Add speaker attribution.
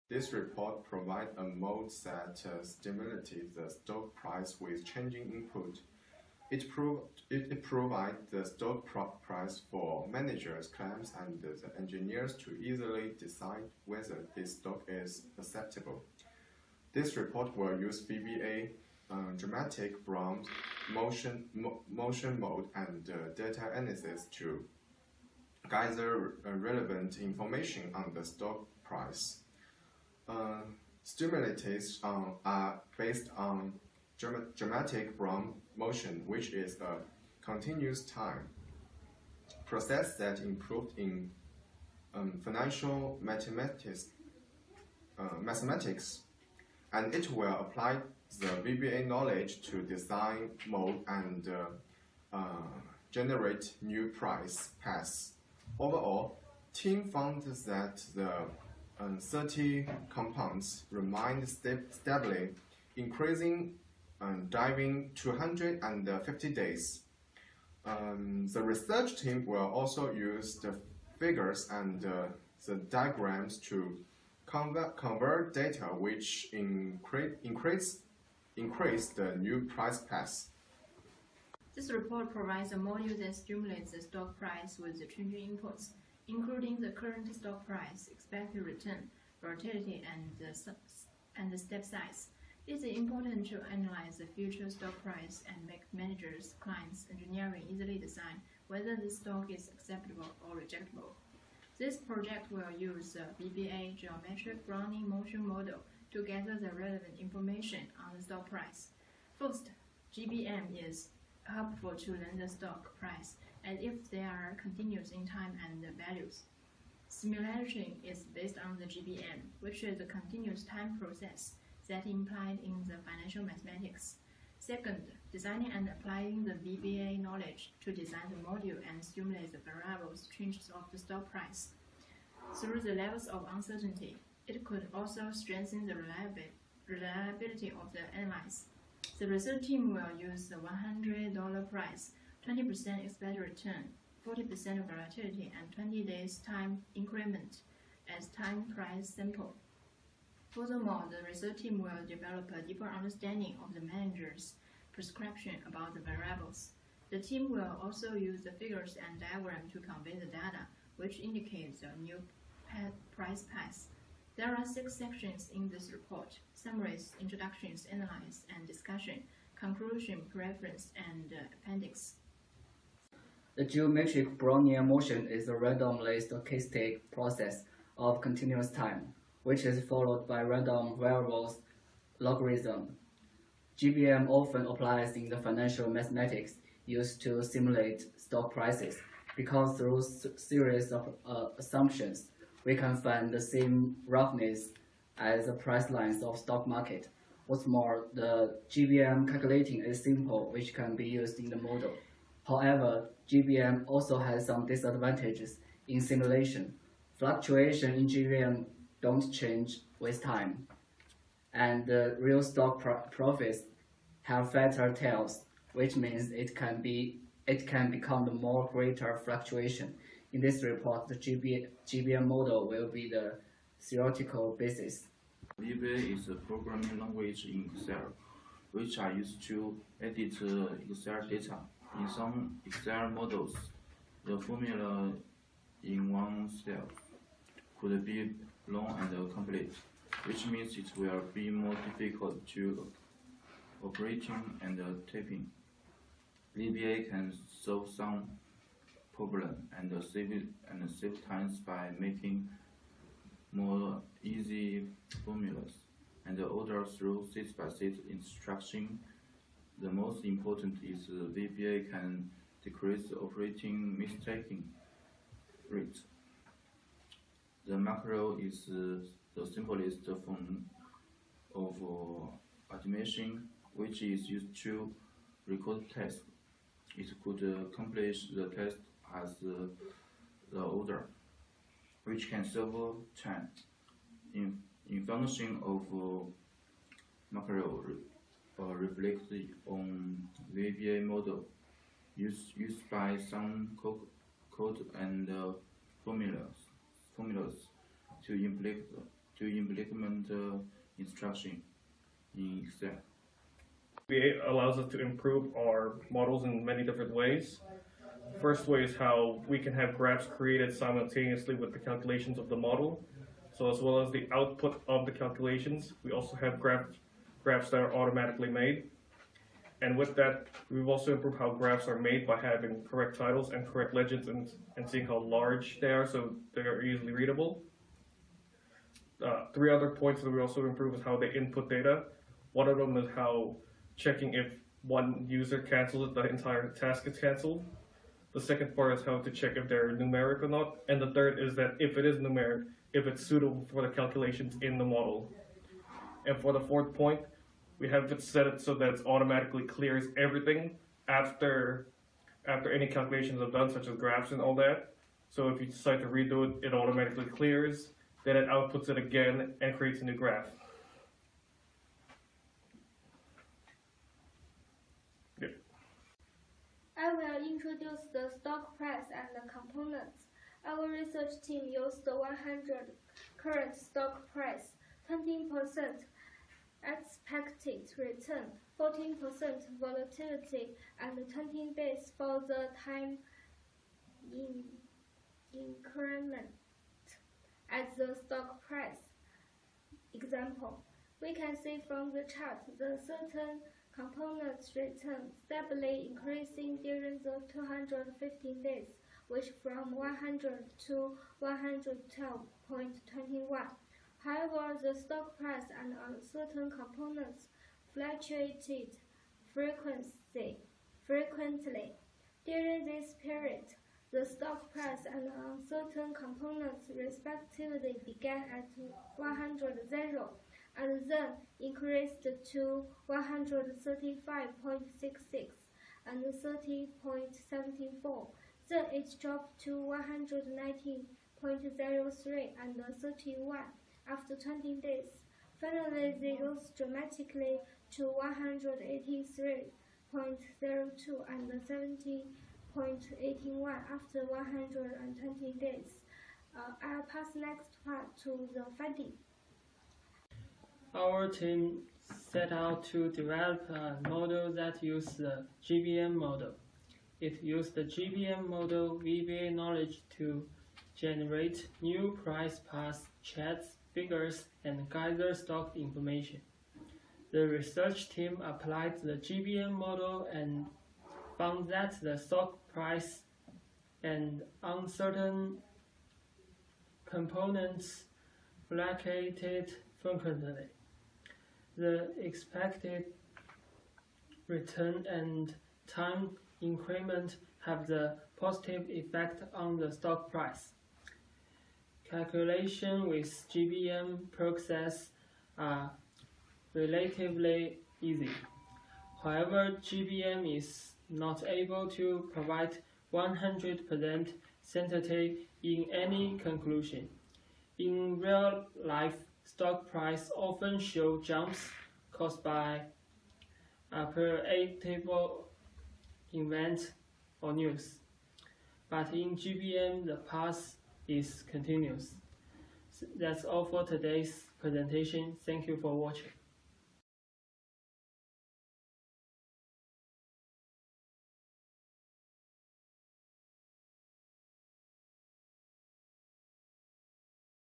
Speaker 1: This report provides a mode that stimulates the stock price with changing input. It provides the stock price for managers, clients, and the engineers to easily decide whether this stock is acceptable. This report will use VBA, dramatic Brown, motion mode, and data analysis to gather relevant information on the stock price. Stimulators are based on dramatic Brown motion, which is a continuous time process that improved in financial mathematics, and it will apply the VBA knowledge to design mode and generate new price paths. Overall, team found that the 30 compounds remained stably increasing during 250 days. The research team will also use the figures and the diagrams to convert data which increase the new price paths.
Speaker 2: This report provides a module that stimulates the stock price with the changing inputs, including the current stock price, expected return, volatility, and the step size. It is important to analyze the future stock price and make managers, clients, engineering easily decide whether the stock is acceptable or rejectable. This project will use the VBA geometric Brownian motion model to gather the relevant information on the stock price. First, GBM is helpful to learn the stock price as if they are continuous in time and values. Simulation is based on the GBM, which is a continuous time process that implied in the financial mathematics. Second, designing and applying the VBA knowledge to design the module and stimulate the variables changes of the stock price. Through the levels of uncertainty, it could also strengthen the reliability of the analysis. The research team will use the $100 price, 20% expected return, 40% volatility, and 20 days time increment as time price sample. Furthermore, the research team will develop a deeper understanding of the manager's prescription about the variables. The team will also use the figures and diagram to convey the data, which indicates a new price path. There are 6 sections in this report: summaries, introductions, analysis and discussion, conclusion, preference, and appendix.
Speaker 3: The geometric Brownian motion is a randomly stochastic process of continuous time, which is followed by random variables logarithm. GBM often applies in the financial mathematics used to simulate stock prices, because through series of assumptions, we can find the same roughness as the price lines of stock market. What's more, the GBM calculating is simple, which can be used in the model. However, GBM also has some disadvantages in simulation. Fluctuation in GBM don't change with time, and the real stock profits have fatter tails, which means it can become the more greater fluctuation. In this report, the GBM model will be the theoretical basis.
Speaker 4: VBA is a programming language in Excel, which are used to edit Excel data. In some Excel models, the formula in one cell could be long and complete, which means it will be more difficult to operating and typing. VBA can solve some problem and save time by making more easy formulas and order through set-by-set instruction. The most important is VBA can decrease the operating mistaking rate. The macro is the simplest form of automation, which is used to record tests. It could accomplish the test as the order, which can save time. In function of macro reflect on VBA model used by some code and formulas to to implement the instruction in Excel.
Speaker 5: VBA allows us to improve our models in many different ways. First way is how we can have graphs created simultaneously with the calculations of the model. So as well as the output of the calculations, we also have graphs that are automatically made. And with that, we've also improved how graphs are made by having correct titles and correct legends and seeing how large they are so they are easily readable. Three other points that we also improve is how they input data. One of them is how checking if one user cancels it, the entire task is canceled. The second part is how to check if they're numeric or not. And the third is that if it is numeric, if it's suitable for the calculations in the model. And for the fourth point, we have it set it so that it automatically clears everything after any calculations are done, such as graphs and all that. So if you decide to redo it, it automatically clears, then it outputs it again and creates a new graph.
Speaker 6: I will introduce the stock price and the components. Our research team used the 100 current stock price, 20% expected return, 14% volatility, and 20 days for the time increment at the stock price. Example, we can see from the chart the certain components return stably increasing during the 215 days, which from 100 to 112.21. However, the stock price and certain components fluctuated frequently. During this period, the stock price and certain components respectively began at 100 and then increased to 135.66 and 30.74. Then it dropped to 119.03 and 31 after 20 days. Finally, they rose dramatically to 183.02 and 70.81 after 120 days. I'll pass next part to the finding.
Speaker 7: Our team set out to develop a model that used the GBM model. It used the GBM model VBA knowledge to generate new price paths, charts, figures, and gather stock information. The research team applied the GBM model and found that the stock price and uncertain components fluctuated frequently. The expected return and time increment have the positive effect on the stock price. Calculation with GBM process are relatively easy. However, GBM is not able to provide 100% certainty in any conclusion. In real life, stock price often show jumps caused by unpredictable events or news. But in GBM, the path is continuous. That's all for today's presentation. Thank you for watching.